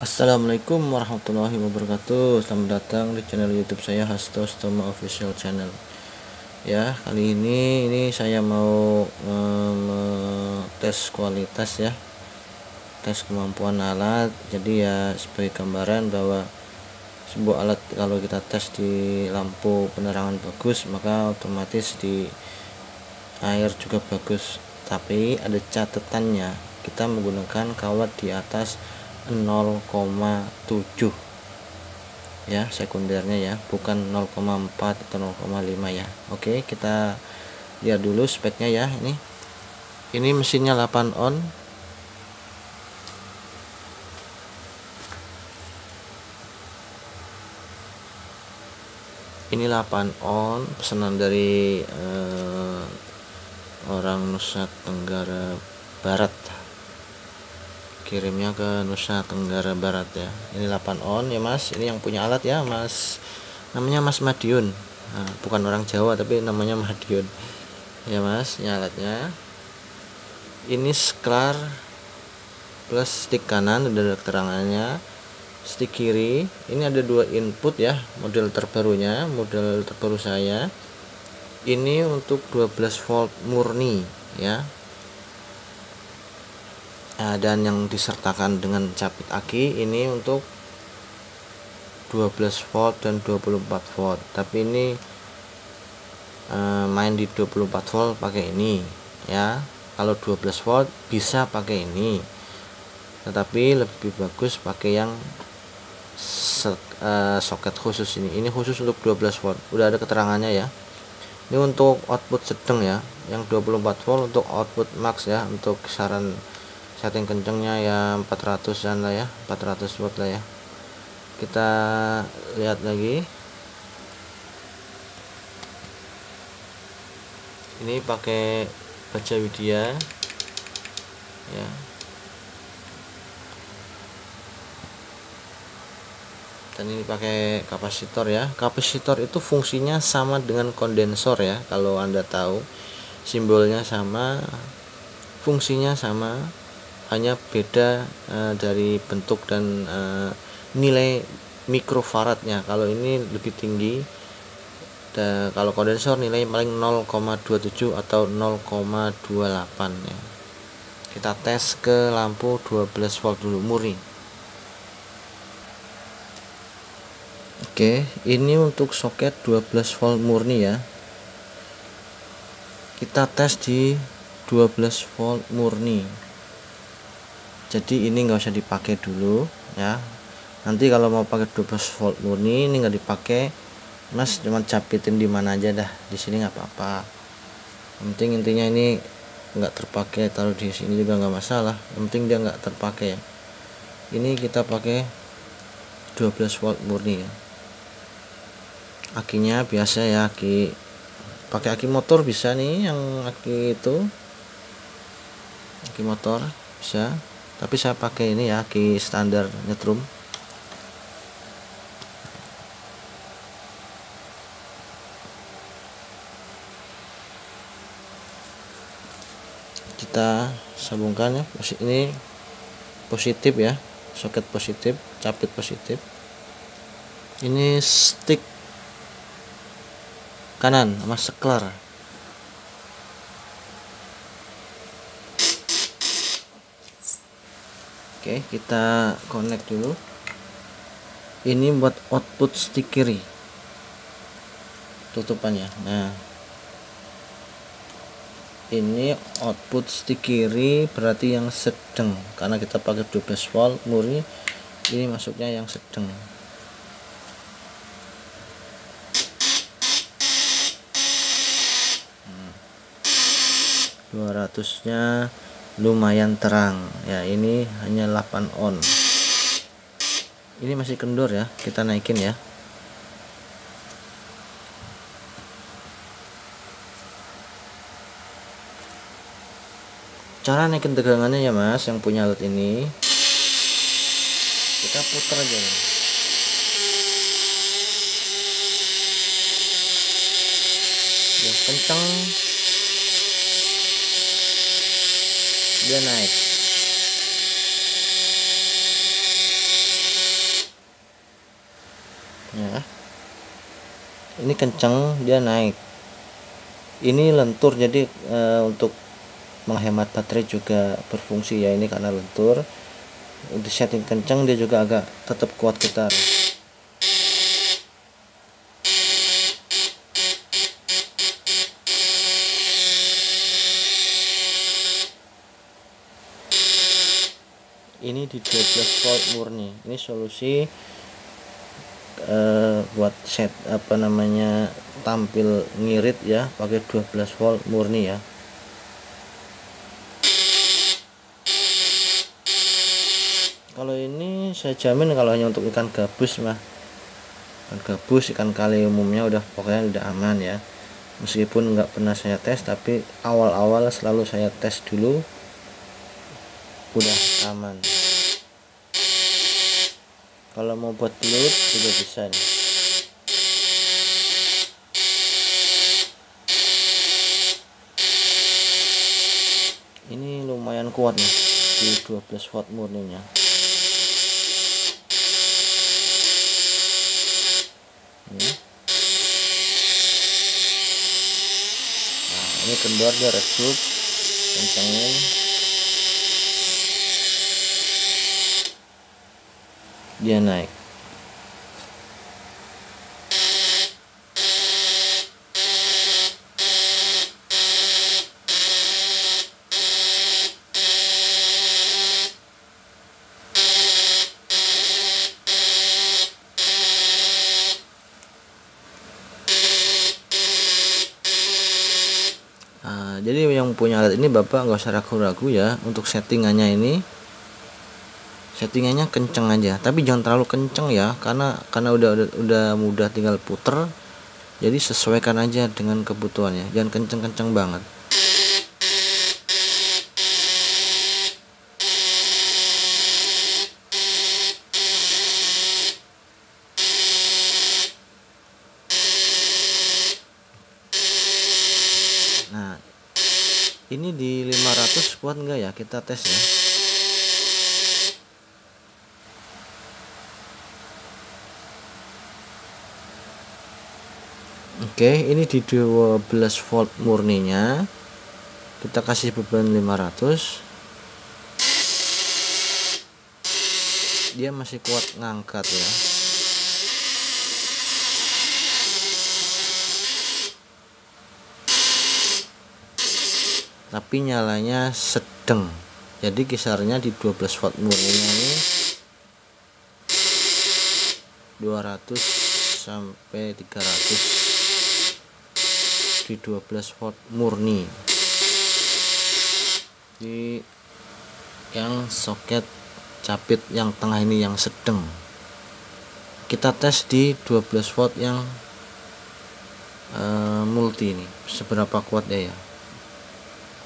Assalamualaikum warahmatullahi wabarakatuh. Selamat datang di channel YouTube saya, Hasto Stoma Official Channel. Ya, kali ini saya mau tes kualitas ya, tes kemampuan alat. Jadi ya sebagai gambaran bahwa sebuah alat kalau kita tes di lampu penerangan bagus, maka otomatis di air juga bagus. Tapi ada catatannya, kita menggunakan kawat di atas 0,7 ya, sekundernya ya, bukan 0,4 atau 0,5 ya. Oke, kita lihat dulu speknya ya. Ini mesinnya 8 on. Ini 8 on, pesanan dari orang Nusa Tenggara Barat, kirimnya ke Nusa Tenggara Barat ya. Ini 8 on ya Mas, ini yang punya alat ya Mas, namanya Mas Madiun. Bukan orang Jawa tapi namanya Madiun ya Mas. Ini alatnya, ini sklar plus stick kanan ada keterangannya, stick kiri ini ada 2 input ya, model terbaru saya ini untuk 12 volt murni ya. Dan yang disertakan dengan capit aki ini untuk 12 volt dan 24 volt, tapi ini main di 24 volt pakai ini ya. Kalau 12 volt bisa pakai ini, tetapi lebih bagus pakai yang soket khusus ini khusus untuk 12 volt, udah ada keterangannya ya. Ini untuk output sedang ya, yang 24 volt untuk output max ya, untuk kisaran setting kencengnya ya 400-an lah ya, 400 watt lah ya. Kita lihat lagi, ini pakai baja Widya ya. Dan ini pakai kapasitor ya. Kapasitor itu fungsinya sama dengan kondensor ya, kalau Anda tahu, simbolnya sama, fungsinya sama, hanya beda dari bentuk dan nilai mikrofaradnya. Kalau ini lebih tinggi, kalau kondensor nilai paling 0,27 atau 0,28 ya. Kita tes ke lampu 12 volt dulu, murni. Oke, ini untuk soket 12 volt murni ya. Kita tes di 12 volt murni. Jadi ini nggak usah dipakai dulu ya. Nanti kalau mau pakai 12 volt murni ini nggak dipakai, Mas cuma capitin di mana aja dah, di sini nggak apa-apa. Yang penting intinya ini nggak terpakai, taruh di sini juga nggak masalah. Yang penting dia nggak terpakai ya. Ini kita pakai 12 volt murni ya. Akinya biasa ya, pakai aki motor bisa nih, yang aki itu aki motor bisa, tapi saya pakai ini ya, aki standar nyetrum. Kita sambungkan ya, ini positif ya, soket positif, capit positif. Ini stick kanan sama sklar. Oke, kita connect dulu. Ini buat output stick kiri, tutupannya. Nah, ini output stick kiri berarti yang sedang, karena kita pakai 12 volt murni, ini masuknya yang sedang. 200-nya lumayan terang ya. Ini hanya 8 on, ini masih kendor ya, kita naikin ya. Cara naikin tegangannya ya Mas, yang punya alat ini, kita putar aja nih. Yang kencang dia naik. ya. Ini kenceng, dia naik. Ini lentur, jadi untuk menghemat baterai juga berfungsi ya. Ini karena lentur, di setting kenceng dia juga agak tetap kuat getar. Ini di 12 volt murni. Ini solusi buat set tampil ngirit ya, pakai 12 volt murni ya. Kalau ini saya jamin kalau hanya untuk ikan gabus mah, ikan gabus, ikan kali umumnya pokoknya udah aman ya. Meskipun nggak pernah saya tes, tapi awal-awal selalu saya tes dulu, udah aman. Kalau mau buat belut juga bisa nih. Ini lumayan kuat nih di 12 watt murninya. Nah, ini kendor, dia redup, kencengin, dia naik. Jadi yang punya alat ini Bapak nggak usah ragu-ragu ya, untuk settingannya ini, settingannya kenceng aja, tapi jangan terlalu kenceng ya, karena udah mudah tinggal puter. Jadi sesuaikan aja dengan kebutuhannya, jangan kenceng-kenceng banget. Nah, ini di 500 kuat enggak ya, kita tes ya. Oke, ini di 12 volt murninya kita kasih beban 500, dia masih kuat ngangkat ya. Tapi nyalanya sedang, jadi kisarnya di 12 volt murninya ini 200 sampai 300 di 12 volt murni. Di yang soket capit yang tengah ini yang sedang, kita tes di 12 volt yang multi ini seberapa kuatnya ya.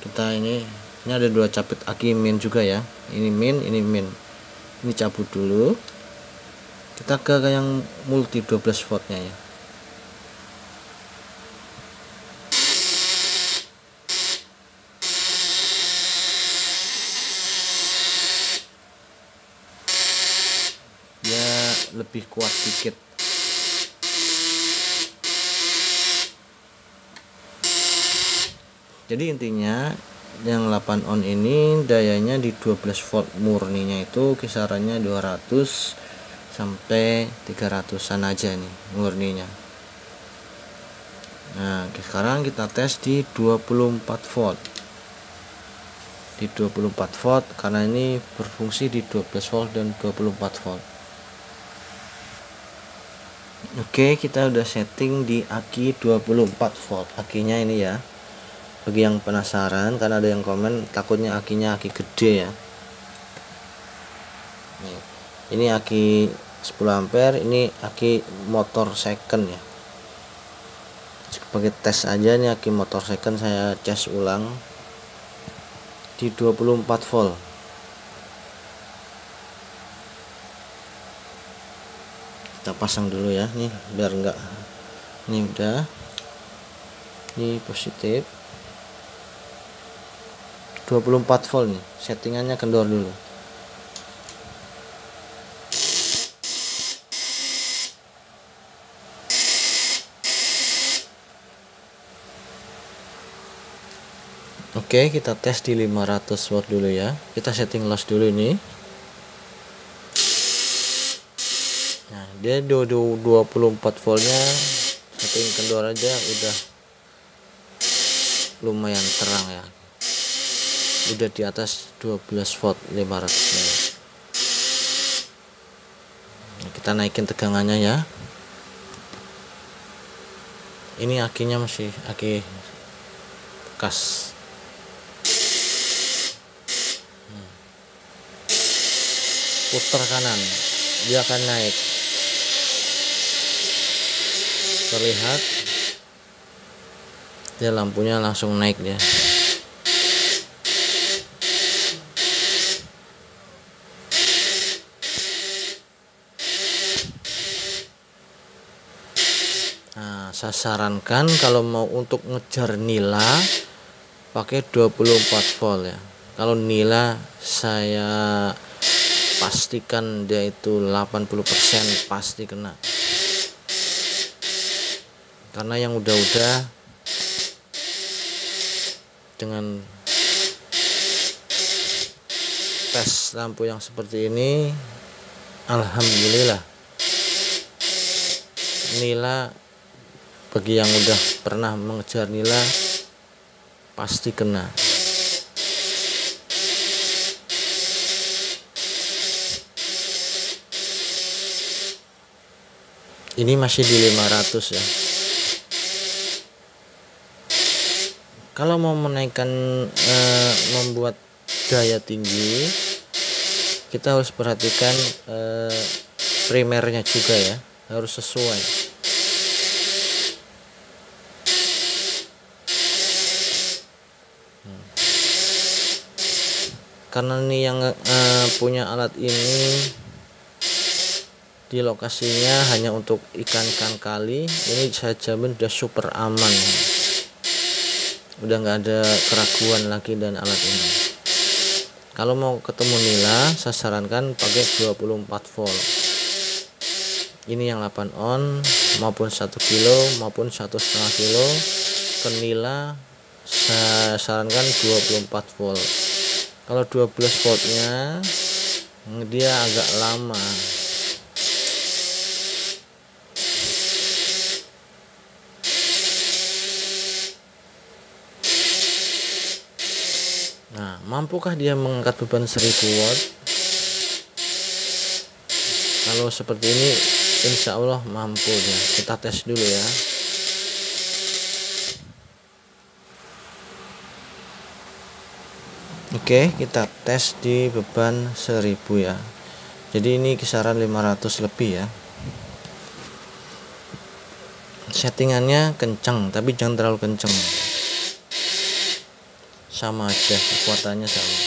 Kita ini ada dua capit aki min juga ya, ini min, ini min. Ini cabut dulu, kita ke yang multi 12 voltnya ya. Dia lebih kuat dikit. Jadi intinya yang 8 on ini dayanya di 12 volt murninya itu kisarannya 200 sampai 300an aja nih murninya. Nah, sekarang kita tes di 24 volt. Di 24 volt karena ini berfungsi di 12 volt dan 24 volt. Oke, kita udah setting di aki 24 volt. Akinya ini ya. Bagi yang penasaran, karena ada yang komen takutnya akinya aki gede ya. Nih, ini aki 10 ampere, ini aki motor second ya. Sebagai tes aja nih, aki motor second saya cas ulang di 24 volt. Kita pasang dulu ya, nih biar enggak. Ini udah. Ini positif. 24 volt nih, settingannya kendor dulu. Oke, kita tes di 500 watt dulu ya. Kita setting loss dulu ini. Nah, dia 24 voltnya, setting kendor aja udah lumayan terang ya. Udah di atas 12 volt 500 nya. Nah, kita naikin tegangannya ya. Ini akinya masih aki bekas. Putar kanan, dia akan naik. Terlihat dia lampunya langsung naik dia. Nah, saya sarankan kalau mau untuk ngejar nila pakai 24 volt ya. Kalau nila saya pastikan dia itu 80% pasti kena. Karena yang udah-udah dengan tes lampu yang seperti ini, alhamdulillah nila bagi yang udah pernah mengejar nila pasti kena. Ini masih di 500 ya. Kalau mau menaikkan membuat daya tinggi, kita harus perhatikan primernya juga ya, harus sesuai. Karena ini yang punya alat ini di lokasinya hanya untuk ikan kali, ini saya jamin udah super aman, udah nggak ada keraguan lagi dan alat ini. Kalau mau ketemu nila, saya sarankan pakai 24 volt. Ini yang 8 on maupun 1 kilo maupun 1,5 kilo ke nila, saya sarankan 24 volt. Kalau 12 voltnya dia agak lama. Nah, mampukah dia mengangkat beban 1000 watt? Kalau seperti ini insya Allah mampu ya. Kita tes dulu ya. Oke, kita tes di beban 1000 ya. Jadi ini kisaran 500 lebih ya. Settingannya kencang, tapi jangan terlalu kencang. Sama aja, kekuatannya sama.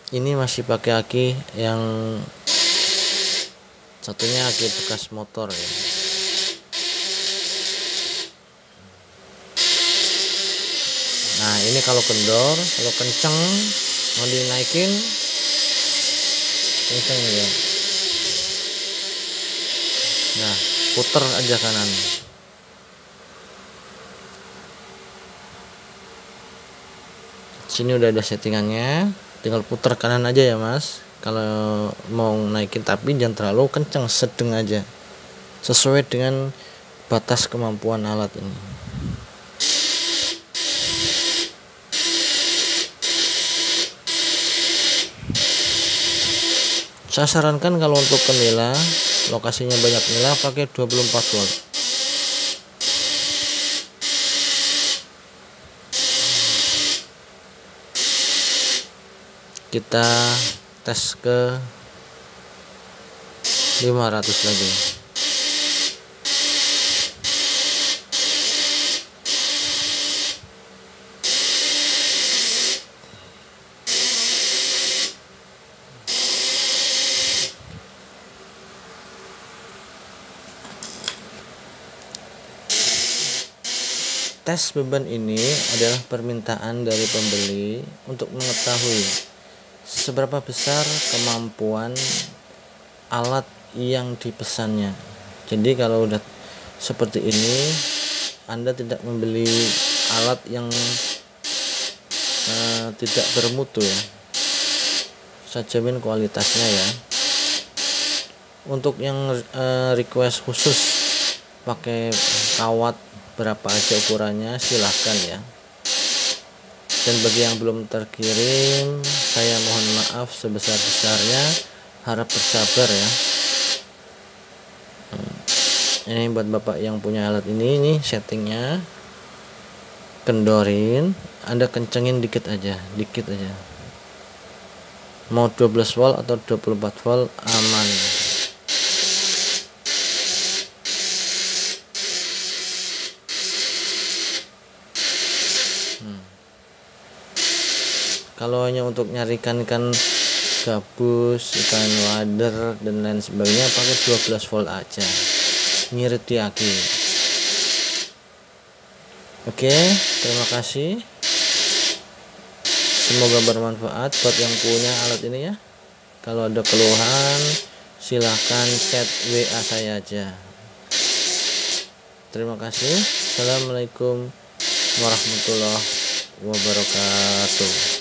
Ini masih pakai aki yang satunya aki bekas motor ya. Nah, ini kalau kendor, kalau kenceng mau dinaikin kenceng ya. Nah, puter aja kanan. Sini udah ada settingannya, tinggal puter kanan aja ya mas. Kalau mau naikin, tapi jangan terlalu kencang, sedang aja, sesuai dengan batas kemampuan alat ini. Saya sarankan kalau untuk ke nila, lokasinya banyak nila, pakai 24 volt. Kita tes ke 500 lagi. Tes beban ini adalah permintaan dari pembeli untuk mengetahui seberapa besar kemampuan alat yang dipesannya. Jadi kalau udah seperti ini, Anda tidak membeli alat yang tidak bermutu ya. Saya jamin kualitasnya ya. Untuk yang request khusus pakai kawat berapa aja ukurannya, silahkan ya. Dan bagi yang belum terkirim, saya mohon maaf sebesar-besarnya, harap bersabar ya. Ini buat bapak yang punya alat ini settingnya, kendorin, Anda kencengin dikit aja, mau 12 volt atau 24 volt aman. Kalau hanya untuk nyari ikan gabus, ikan wader dan lain sebagainya, pakai 12 volt aja, ngirit di aki. Oke, terima kasih, semoga bermanfaat buat yang punya alat ini ya. Kalau ada keluhan silahkan chat WA saya aja. Terima kasih. Assalamualaikum warahmatullahi wabarakatuh.